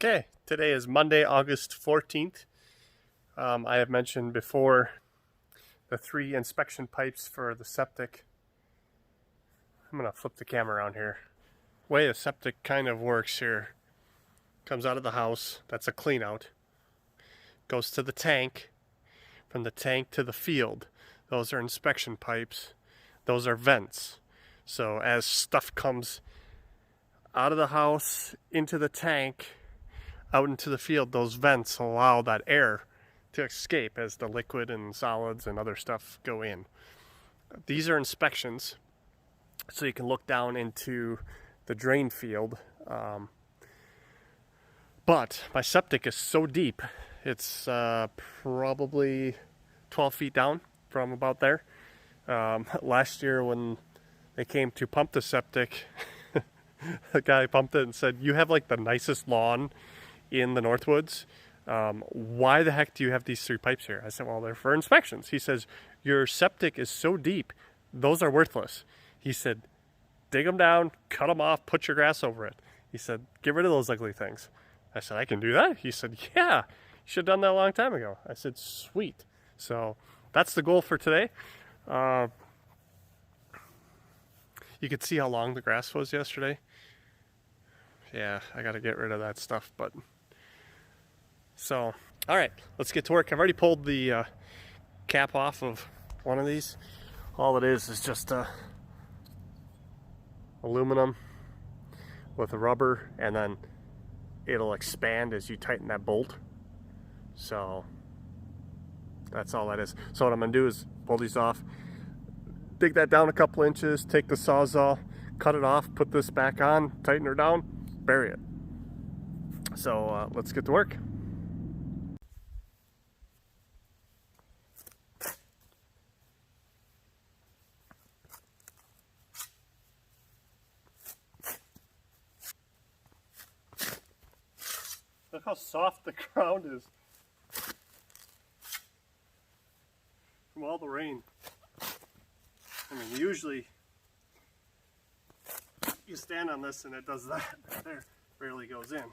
Okay, today is Monday, August 14th. I have mentioned before the 3 inspection pipes for the septic. I'm going to flip the camera around here. The way a septic kind of works here, comes out of the house, that's a clean out, goes to the tank, from the tank to the field. Those are inspection pipes. Those are vents. So as stuff comes out of the house into the tank, out into the field, those vents allow that air to escape as the liquid and solids and other stuff go in. These are inspections, so you can look down into the drain field. But my septic is so deep, it's probably 12 feet down from about there. Last year when they came to pump the septic, the guy pumped it and said, "You have like the nicest lawn in the Northwoods. Why the heck do you have these 3 pipes here?" I said, "Well, they're for inspections." He says, "Your septic is so deep, those are worthless." He said, "Dig them down, cut them off, put your grass over it." He said, "Get rid of those ugly things." I said, "I can do that?" He said, "Yeah, you should have done that a long time ago." I said, "Sweet." So that's the goal for today. You could see how long the grass was yesterday. Yeah, I got to get rid of that stuff, but so, all right, let's get to work. I've already pulled the cap off of one of these. All it is just aluminum with a rubber, and then it'll expand as you tighten that bolt. So that's all that is. So what I'm gonna do is pull these off, dig that down a couple inches, take the Sawzall, cut it off, put this back on, tighten her down, bury it. So let's get to work. Look how soft the ground is from all the rain. I mean, usually you stand on this and it does that. There, barely goes in.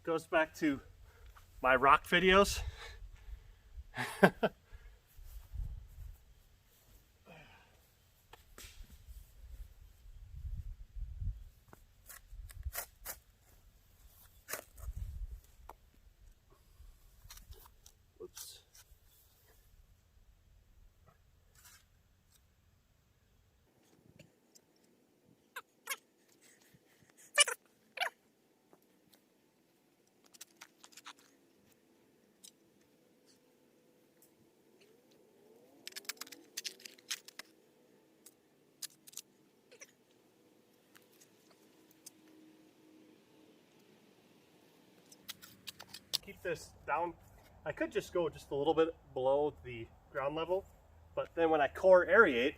Goes back to my rock videos. Oops. Keep this down. I could just go just a little bit below the ground level, but then when I core aerate,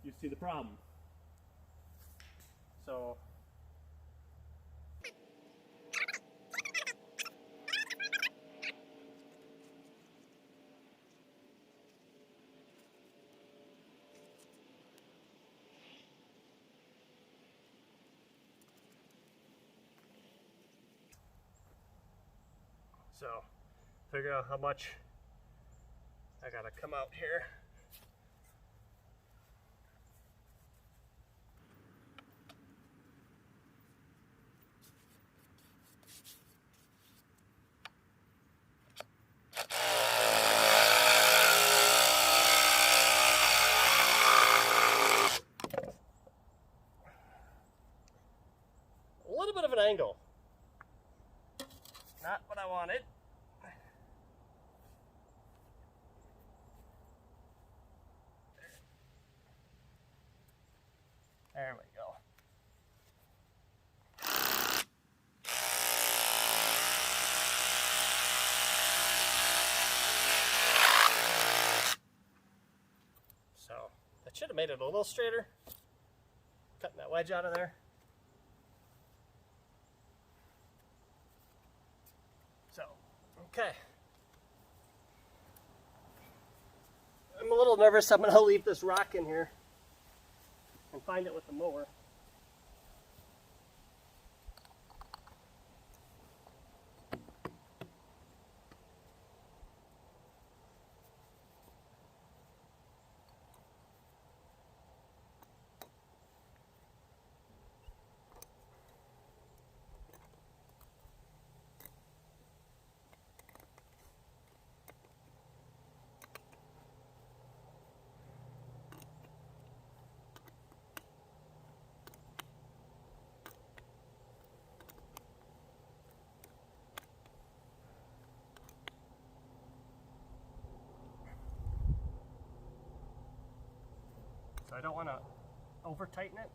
you see the problem. So figure out how much I gotta come out here. A little bit of an angle. Not what I wanted. There we go. So that should have made it a little straighter. cutting that wedge out of there. So, okay. I'm a little nervous. I'm going to leave this rock in here and find it with the mower. So I don't want to over tighten it.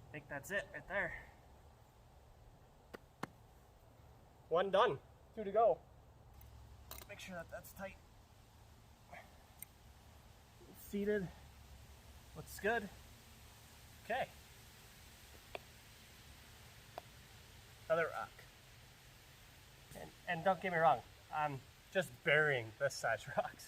I think that's it right there. One done, 2 to go. Make sure that that's tight. Seated, looks good. Okay. Another rock. And don't get me wrong, I'm just burying this size rocks.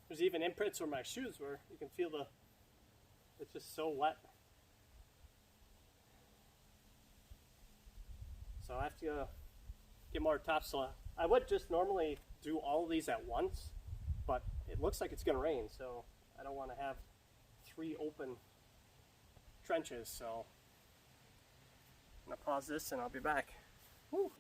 There's even imprints where my shoes were. You can feel it's just so wet. So I have to get more topsoil. I would just normally do all of these at once, but it looks like it's gonna rain, so I don't want to have 3 open trenches. So I'm gonna pause this and I'll be back. Woo.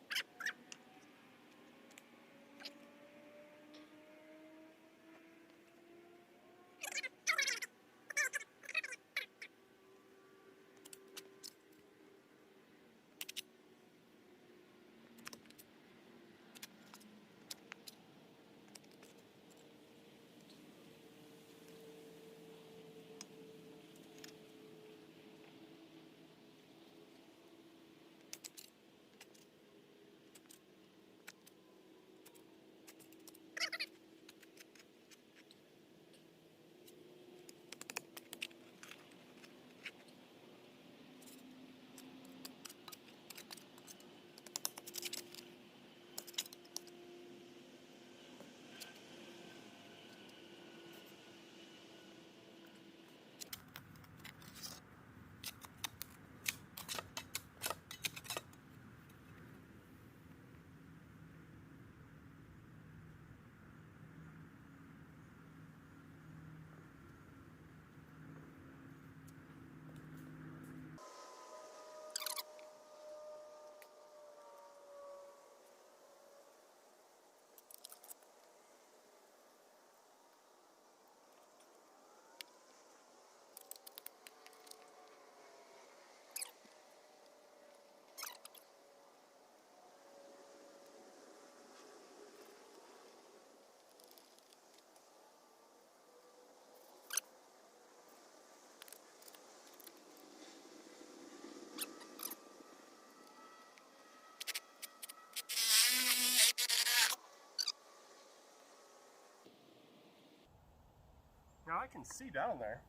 Now I can see down there.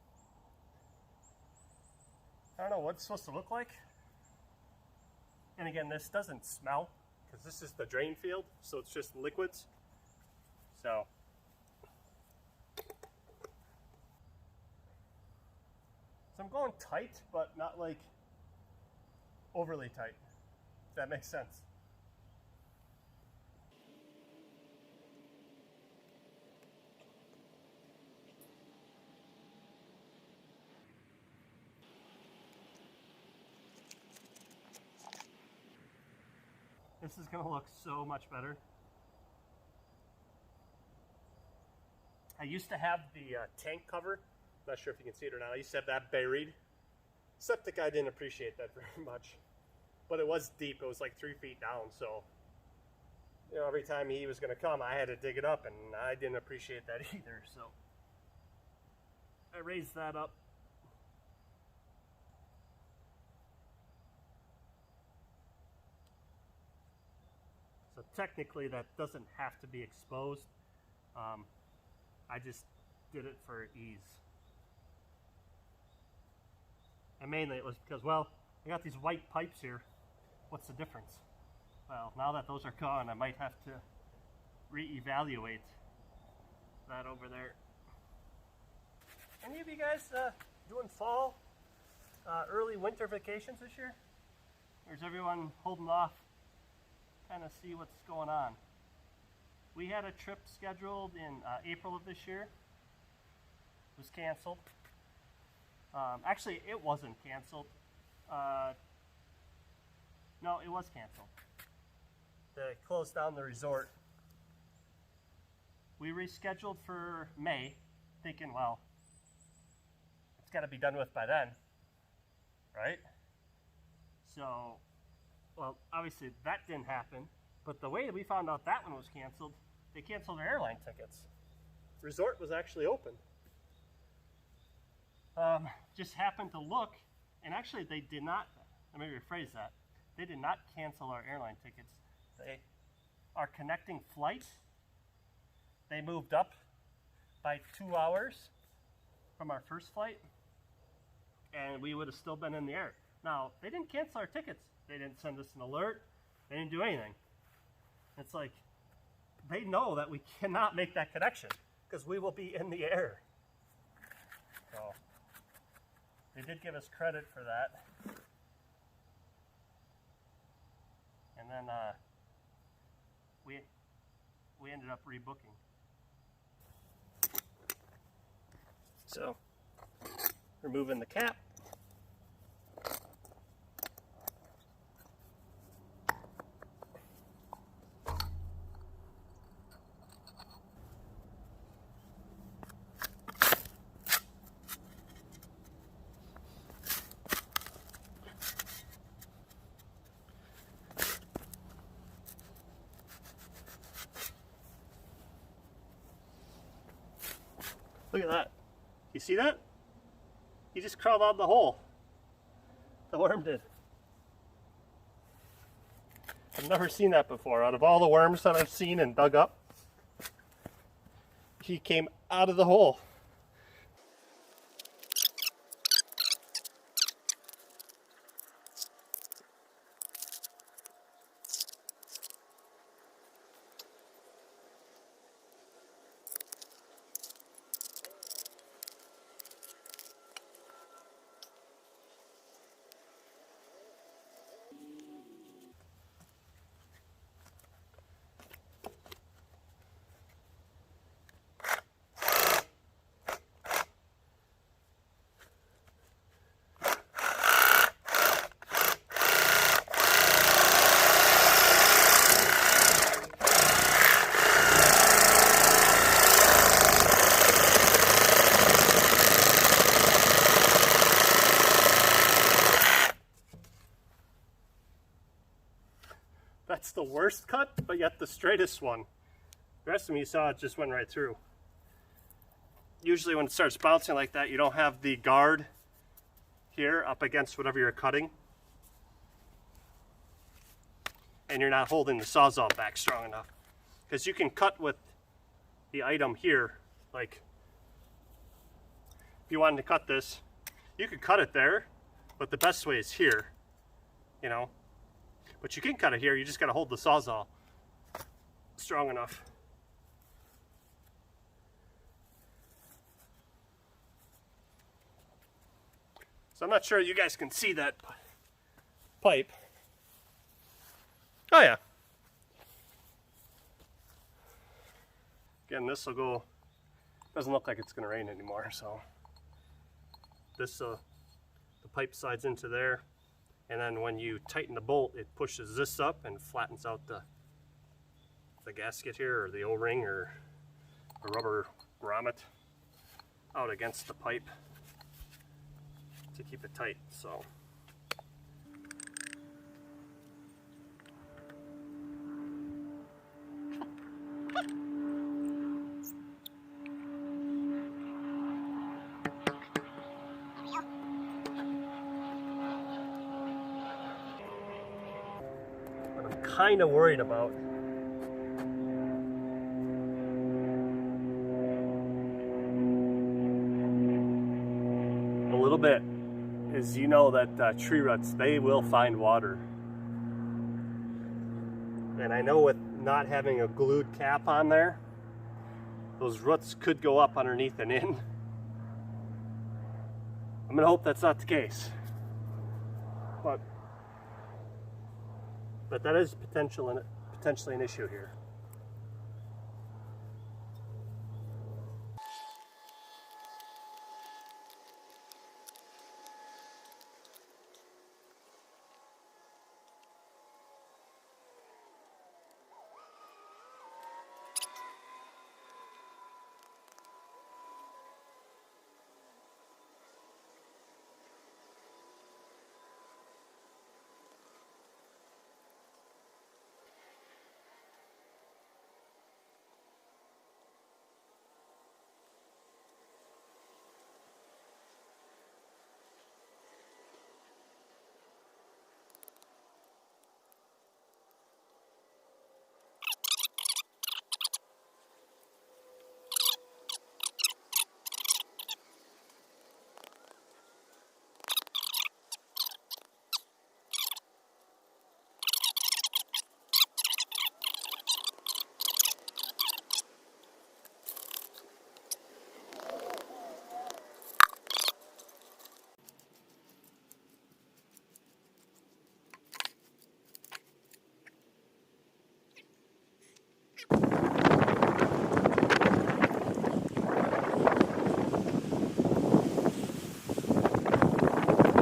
I don't know what it's supposed to look like. And again, this doesn't smell because this is the drain field, so it's just liquids. So I'm going tight, but not like overly tight, if that makes sense. This is gonna look so much better. I used to have the tank cover. Not sure if you can see it or not. I used to have that buried. Septic guy didn't appreciate that very much. But it was deep. It was like 3 feet down. So, you know, every time he was going to come, I had to dig it up. And I didn't appreciate that either. So, I raised that up. So, technically, that doesn't have to be exposed. I just did it for ease. And mainly it was because, well, I got these white pipes here. What's the difference? Well, now that those are gone, I might have to reevaluate that over there. Any of you guys doing fall, early winter vacations this year? Or is everyone holding off, kind of see what's going on? We had a trip scheduled in April of this year. It was canceled. Actually, it wasn't canceled. No, it was canceled. They closed down the resort. We rescheduled for May, thinking, well, it's got to be done with by then, right? So, well, obviously that didn't happen. But the way that we found out that one was canceled, they canceled our airline tickets. Resort was actually open. Just happened to look, and actually they did not, let me rephrase that. They did not cancel our airline tickets. Our connecting flight, they moved up by 2 hours from our first flight, and we would have still been in the air. Now, they didn't cancel our tickets. They didn't send us an alert. They didn't do anything. It's like, they know that we cannot make that connection because we will be in the air. So, they did give us credit for that. And then we ended up rebooking. So, removing the cap. Look at that. You see that? He just crawled out of the hole. The worm did. I've never seen that before. Out of all the worms that I've seen and dug up, he came out of the hole. That's the worst cut, but yet the straightest one. The rest of them you saw, it just went right through. Usually when it starts bouncing like that, you don't have the guard here up against whatever you're cutting. And you're not holding the Sawzall back strong enough. Because you can cut with the item here, like if you wanted to cut this, you could cut it there, but the best way is here, you know. But you can cut it here, you just got to hold the Sawzall strong enough. So I'm not sure you guys can see that pipe. Oh yeah. Again, this will go, doesn't look like it's going to rain anymore, so this the pipe slides into there. And then when you tighten the bolt, it pushes this up and flattens out the gasket here, or the O-ring, or the rubber grommet out against the pipe to keep it tight. So what I'm kind of worried about a little bit is, you know, that tree roots, they will find water. And I know with not having a glued cap on there, those roots could go up underneath and in. I'm gonna hope that's not the case. But that is potentially an issue here.